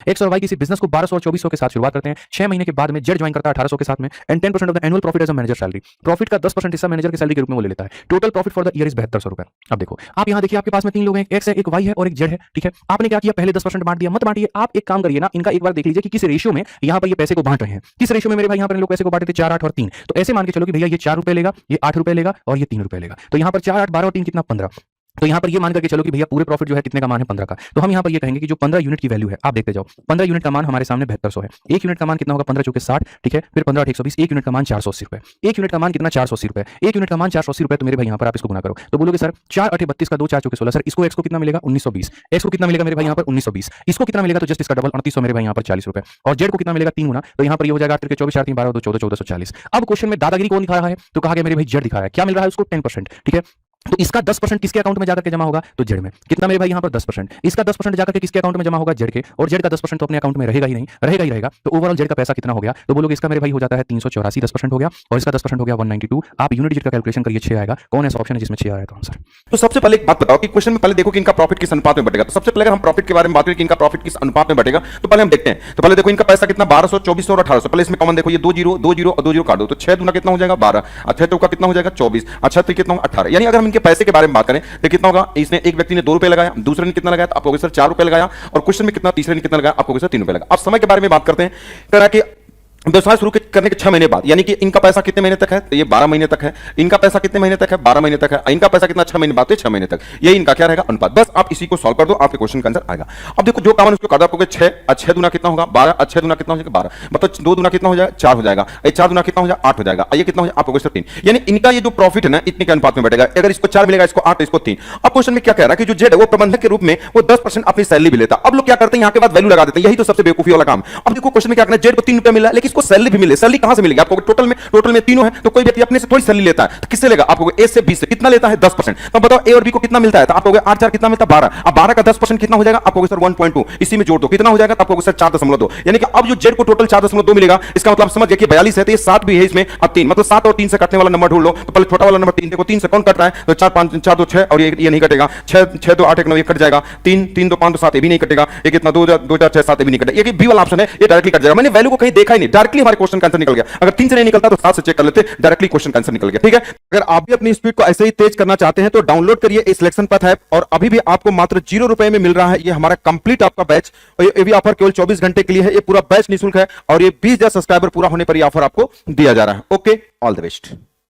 X और Y किसी business को 1200 और 2400 के साथ शुरुआत करते हैं, 6 महीने के बाद में जेड ज्वाइन करता है 1800 के साथ में, and 10% of the annual profit as a manager salary. Profit का 10% हिस्सा मैनेजर की सैलरी के रूप में वो ले लेता है। Total profit for the year is 7200 रुपए। अब देखो आप यहाँ देखिए, आपके पास में 3 लोग हैं, एक्स है, एक वाई है और एक जेड है, ठीक है। आपने क्या किया, पहले 10% बांट दिया, मत बांटिए, आप एक काम करिए ना, इनका एक बार देख लीजिए कि किस रेशियो में यहाँ पर ये पैसे को बांट रहे हैं, किस रेशियो में मेरे भाई यहाँ पर लोग पैसे को बांटे थे 4, 8 और 3। तो ऐसे मान के चलो कि भैया ये 4 रुपए लेगा, ये 8 रुपए लेगा और ये 3 रुपए लेगा। तो यहाँ पर 4, 8, 12 और 3 कितना 15। तो यहाँ पर ये मान करके चलो कि भैया पूरे प्रॉफिट जो है कितने का मान है 15 का। तो हम यहाँ पर ये कहेंगे कि जो 15 यूनिट की वैल्यू है, आप देखते जाओ, 15 यूनिट का मान हमारे सामने 7200 है। एक यूनिट का मान कितना होगा, 15 चौके 60, ठीक है। फिर 15 8 120, एक यूनिट का मान 480 रुपए। एक यूनिट का मान कितना 480 रुपए, एक यूनिट का मान 480 रुपए। तो मेरे भाई यहाँ पर आप इसको गुना करो तो बोलोगे सर 4 8 32 का 2 4 चौके 16, सर इसको एक्स को कितना मिलेगा 1920, एक्स को कितना मिलेगा मेरे भाई यहाँ पर 1920, इसको कितना मिलेगा तो जस्ट इसका डबल 2900 मेरे भाई यहाँ पर 40 रुपए, और जेड को कितना मिलेगा 3 गुना, तो यहाँ पर ये हो जाएगा 8 24 4 3 12 2 14 1440। अब क्वेश्चन में दादागिरी कौन दिखा रहा है, तो कहा गया मेरे भाई जेड दिखा रहा है, क्या मिल रहा है उसको 10%, ठीक है। तो इसका 10% किसके अकाउंट में जाकर के जमा होगा, तो जेड में। कितना मेरे भाई यहाँ पर 10%, इसका 10% जाकर के किसके अकाउंट में जमा होगा, जेड के, और जेड का 10% तो अपने अकाउंट में रहेगा ही नहीं, रहेगा ही रहेगा। तो ओवरऑल जेड का पैसा कितना हो गया, तो बोलोगे इसका मेरे भाई हो जाता है 384, 10% हो गया, और इसका 10% हो गया 192। आप यूनिट जेड का कैलकुलेशन करिए, 6 आएगा। कौन ऐसा ऑप्शन है जिसमें 6 आया तो आंसर। तो सबसे पहले एक बात बताओ कि क्वेश्चन में पहले देखो कि इनका प्रॉफिट किस अनुपात में बढ़ेगा। तो सबसे पहले अगर हम प्रॉफिट के बारे में बात करें कि इनका प्रॉफिट किस अनुपात में बढ़ेगा, तो पहले हम देखते हैं। तो पहले देखो इनका पैसा कितना 1200 2400 और 1800। पहले इसमें कॉमन देखो, ये 2 0 2 0 और 2 0 काट दो, तो 6 दूना कितना हो जाएगा 12, अच्छा तो का कितना हो जाएगा 24, अच्छा तो कितना 18। यानी अगर हम इनके पैसे के बारे में बात करें तो कितना होगा, इसने एक व्यक्ति ने 2 रुपए लगाया, दूसरे ने कितना लगाया, तो आपको सर 4 रुपए लगाया, और क्वेश्चन में कितना तीसरे ने कितना लगाया, आपको सर 3 रुपए लगा। अब समय के बारे में बात करते हैं, कह रहा कि व्यवसाय शुरू करने के 6 महीने बाद, यानी कि इनका पैसा कितने महीने तक है, तो ये 12 महीने तक है। इनका पैसा कितने महीने तक है, 12 महीने तक है। इनका पैसा कितना 6 महीने बाद, तो 6 महीने तक। ये इनका क्या रहेगा अनुपात। बस आप इसी को सॉल्व कर दो, आपके क्वेश्चन का आंसर आएगा। अब देखो जो काम उसको कर दो, आपको 6 6 दूना कितना होगा 12, 6 दूना कितना हो जाएगा 12, मतलब 2 दूना कितना हो जाएगा 4 हो जाएगा, 4 दूना कितना हो जाएगा 8 हो जाएगा, ये कितना हो जाएगा आपको 3। यानी इनका ये जो प्रॉफिट है ना इतने के अनुपात में बढ़ेगा। अगर इसको 4 मिलेगा, इसको 8, इसको 3। अब क्वेश्चन में क्या कह रहा है कि जो जेड है वो प्रबंधक के रूप में वो 10% अपनी सैलरी भी लेता। अब लोग क्या करते हैं, यहाँ के बाद वैल्यू लगा देते हैं, यही तो सबसे बेवकूफी वाला काम। अब देखो क्वेश्चन में क्या करना है, जेड को 3 रुपए मिला, लेकिन इसको सैलरी भी मिले। सैलरी कहां से मिलेगी आपको, टोटल में तीनों है, तो कोई व्यक्ति अपने से थोड़ी सैलरी लेता है, तो किससे लेगा, आपको ए से बी से। कितना लेता है 10%। तो बताओ ए और बी को कितना मिलता है, तो आपको 8 4 कितना मिलता है 12। अब 12 का 10% कितना हो जाएगा, आपको सर 1.2, इसी में जोड़ दो कितना हो जाएगा, तो आपको सर 4.2। यानी कि अब जो जेड को टोटल 4.2 मिलेगा, इसका मतलब समझ गए कि 42 है, तो ये 7 भी है इसमें। अब 3 मतलब 7 और 3 से कटने वाला नंबर ढूंढ लो। तो पहले छोटा वाला नंबर 3 देखो, 3 से कौन कट रहा है, तो 4 5 4 2 6, और ये नहीं कटेगा। 6 2 8 1 9 ये कट जाएगा। 3 3 2 5 2 7 ये भी नहीं कटेगा। ये कितना 2 4 6 7 ये भी नहीं कटेगा। ये बी वाला ऑप्शन है, ये डायरेक्टली कट जाएगा। मैंने वैल्यू को कहीं देखा ही नहीं, डायरेक्टली हमारे क्वेश्चन का आंसर निकल गया। अगर 3 से नहीं निकलता तो 7 से चेक कर लेते, डायरेक्टली क्वेश्चन का आंसर निकल गया। ठीक है, अगर आप भी अपनी स्पीड को ऐसे ही तेज करना चाहते हैं तो डाउनलोड करिए इस सिलेक्शन पथ ऐप, और अभी भी आपको मात्र 0 रुपए में मिल रहा है ये हमारा कंप्लीट आपका बैच। और ये भी ऑफर केवल 24 घंटे के लिए है, ये पूरा बैच निःशुल्क है, और ये 20,000 सब्सक्राइबर पूरा होने पर ये ऑफर आपको दिया जा रहा है। Okay, all the best.